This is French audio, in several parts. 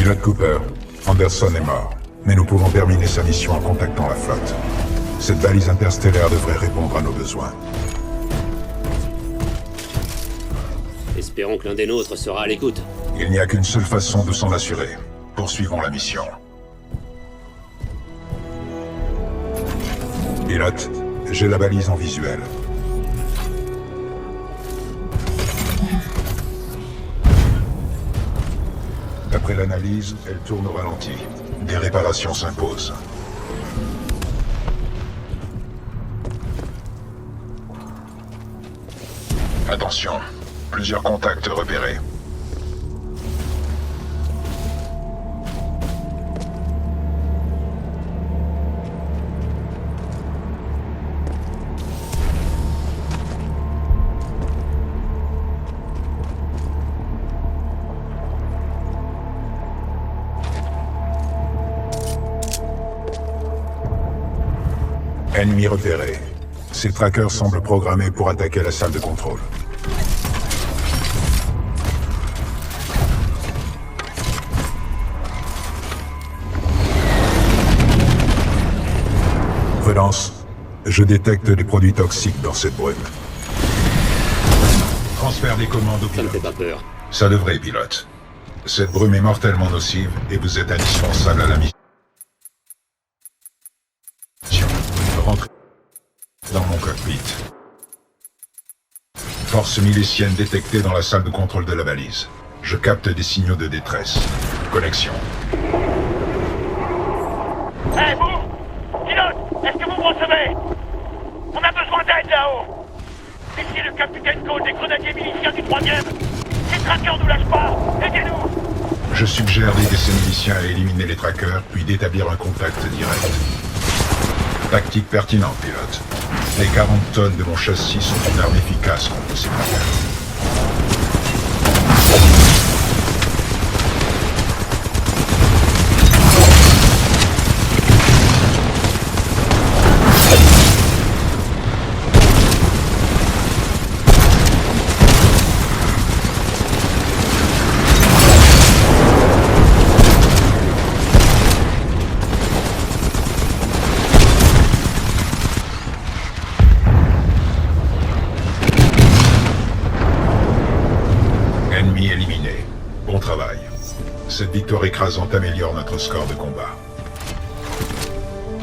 Pilot Cooper, Anderson est mort, mais nous pouvons terminer sa mission en contactant la flotte. Cette balise interstellaire devrait répondre à nos besoins. Espérons que l'un des nôtres sera à l'écoute. Il n'y a qu'une seule façon de s'en assurer. Poursuivons la mission. Pilote, j'ai la balise en visuel. D'après l'analyse, elle tourne au ralenti. Des réparations s'imposent. Attention, plusieurs contacts repérés. Ennemi repéré. Ces trackers semblent programmés pour attaquer la salle de contrôle. Prudence. Je détecte des produits toxiques dans cette brume. Transfert des commandes au Ça ne pilote. fait pas peur. Ça devrait, pilote. Cette brume est mortellement nocive et vous êtes indispensable à la mission. Rentrez dans mon cockpit. Force milicienne détectée dans la salle de contrôle de la balise. Je capte des signaux de détresse. Connexion. Hé, vous! Pilote, est-ce que vous me recevez? On a besoin d'aide là-haut! Ici le capitaine Cole des grenadiers miliciens du 3e! Ces trackers nous lâchent pas! Aidez-nous! Je suggère d'aider ces miliciens à éliminer les trackers, puis d'établir un contact direct. Tactique pertinente, pilote. Les 40 tonnes de mon châssis sont une arme efficace contre ces trackers. Ennemi éliminé. Bon travail. Cette victoire écrasante améliore notre score de combat.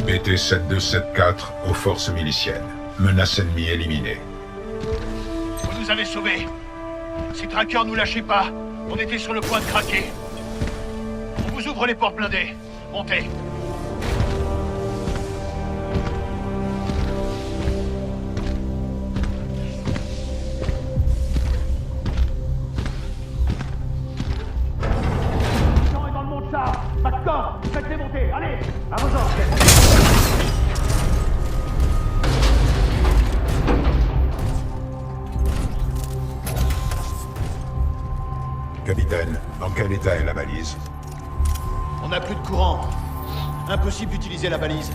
BT 7274 aux forces miliciennes. Menace ennemie éliminée. Vous nous avez sauvés! Ces trackers nous lâchaient pas! On était sur le point de craquer! On vous ouvre les portes blindées! Montez! Jean est dans le monde char! Maintenant! Faites-les monter! Allez! À vos ordres! Capitaine, dans quel état est la balise? On n'a plus de courant. Impossible d'utiliser la balise.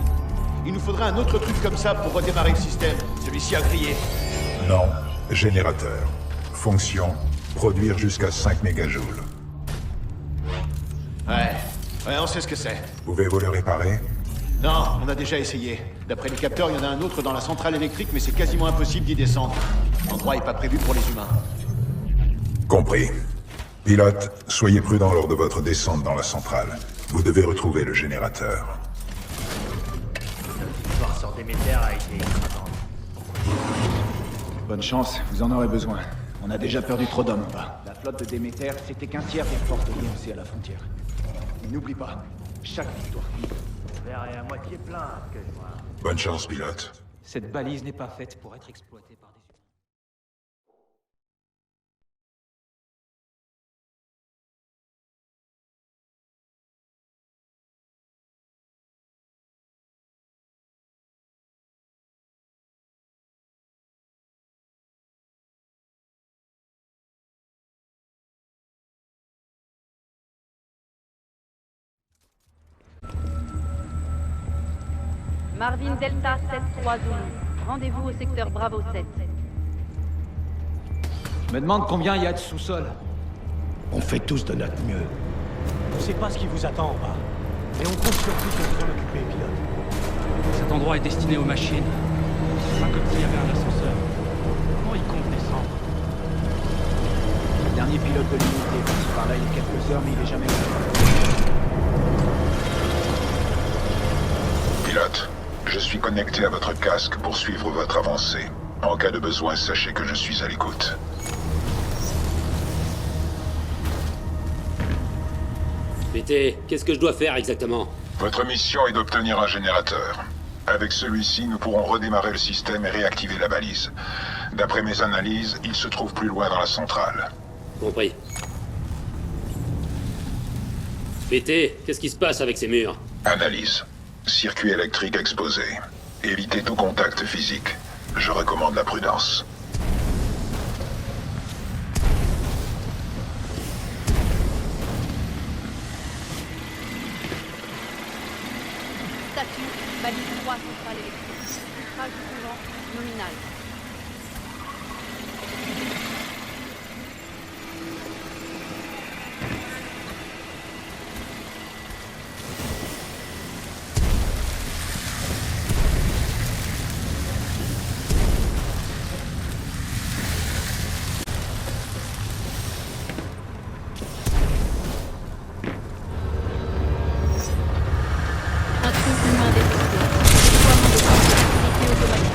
Il nous faudrait un autre truc comme ça pour redémarrer le système. Celui-ci a grillé. Non. Générateur. Fonction. Produire jusqu'à 5 mégajoules. Ouais, on sait ce que c'est. Pouvez-vous le réparer? Non, on a déjà essayé. D'après les capteurs, il y en a un autre dans la centrale électrique, mais c'est quasiment impossible d'y descendre. L'endroit est pas prévu pour les humains. Compris. Pilote, soyez prudent lors de votre descente dans la centrale. Vous devez retrouver le générateur. L'histoire sur Déméter a été écrasante. Bonne chance, vous en aurez besoin. On a déjà perdu trop d'hommes en bas. La flotte de Déméter, c'était qu'un tiers des forces de l'INC à la frontière. Et n'oublie pas, chaque victoire Le verre est à moitié plein, que je vois. Bonne chance, pilote. Cette balise n'est pas faite pour être exploitée par des humains. Marvin Delta 7-3 Zulu. Rendez-vous au secteur Bravo 7. Je me demande combien il y a de sous-sol. On fait tous de notre mieux. On sait pas ce qui vous attend en bas. Mais on compte sur vous pour vous en occuper, pilote. Cet endroit est destiné aux machines. C'est pas comme s'il y avait un ascenseur. Comment ils comptent descendre? Le dernier pilote de l'unité est passé par là il y a quelques heures, mais il est jamais venu. Pilote, je suis connecté à votre casque pour suivre votre avancée. En cas de besoin, sachez que je suis à l'écoute. BT, qu'est-ce que je dois faire exactement? Votre mission est d'obtenir un générateur. Avec celui-ci, nous pourrons redémarrer le système et réactiver la balise. D'après mes analyses, il se trouve plus loin dans la centrale. Compris. BT, qu'est-ce qui se passe avec ces murs? Analyse. Circuit électrique exposé. Évitez tout contact physique. Je recommande la prudence. Statut, balise 3 centrale électrique. Filtrage du courant, nominal. Intrus humain détecté. Déploiement de sécurité automatique.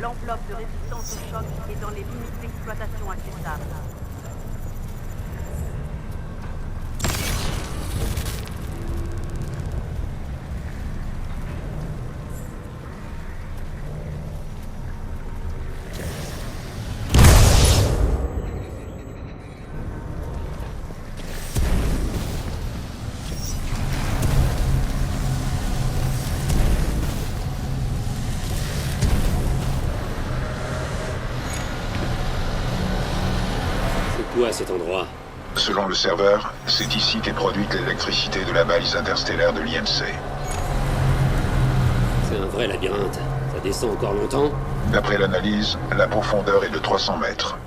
L'enveloppe de résistance au choc est dans les limites d'exploitation acceptables. À cet endroit. Selon le serveur, c'est ici qu'est produite l'électricité de la balise interstellaire de l'IMC. C'est un vrai labyrinthe. Ça descend encore longtemps? D'après l'analyse, la profondeur est de 300 mètres.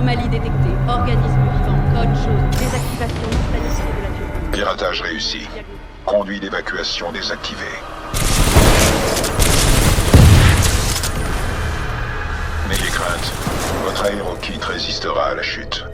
Anomalie détectée. Organisme vivant. Code jaune. Désactivation non planifiée de la turbine. Piratage réussi. Conduit d'évacuation désactivé. N'ayez crainte. Votre aérokit résistera à la chute.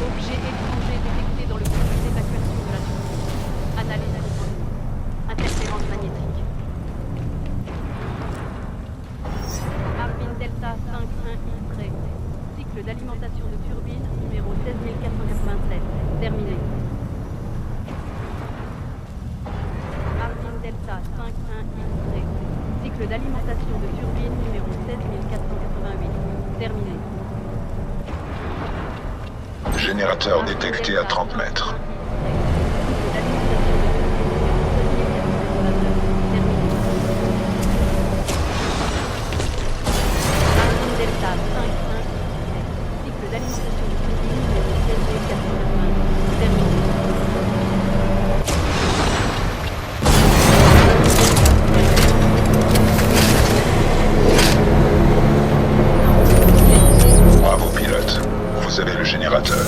Objet étranger détecté dans le conduit d'évacuation de la turbine. Analyse continue. Interférence magnétique. Arvin Delta 5-1 X-ray. Cycle d'alimentation de turbine numéro 16487. Terminé. Arvin Delta 5-1 X-ray. Cycle d'alimentation de turbine numéro 16488. Terminé. Générateur détecté à 30 mètres. Delta 5-1 cycle d'alimentation de turbine numéro 16488. Terminé. Bravo pilote. Vous avez le générateur.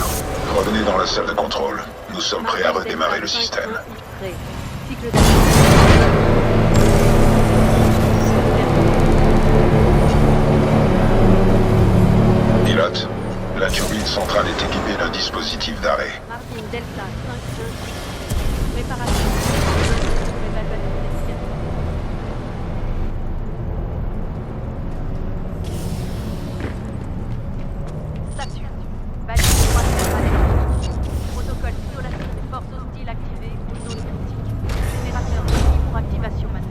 Revenez dans la salle de contrôle. Nous sommes prêts à redémarrer le système. Cycle d'alimentation. Pilote, la turbine centrale est équipée d'un dispositif d'arrêt. Martin Delta 5-1 préparation. Évaluation efficace. Statut. Valide 3 protocole isolation des forces hostiles activé ou zone critique. Générateur requis pour activation manuelle.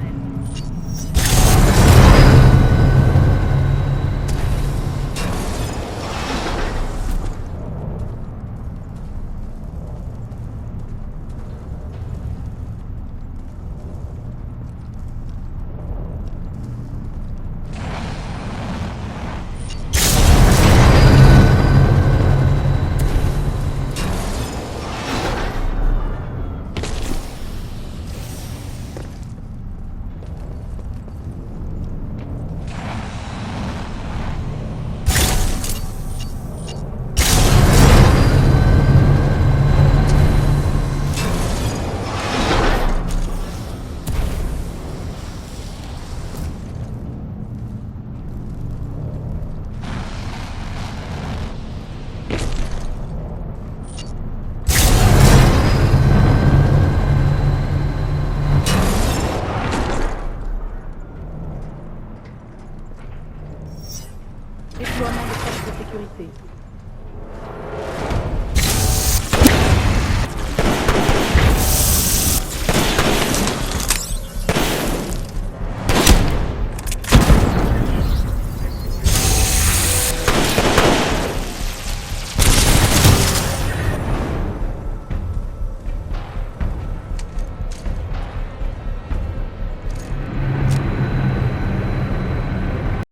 Déploiement de forces de sécurité.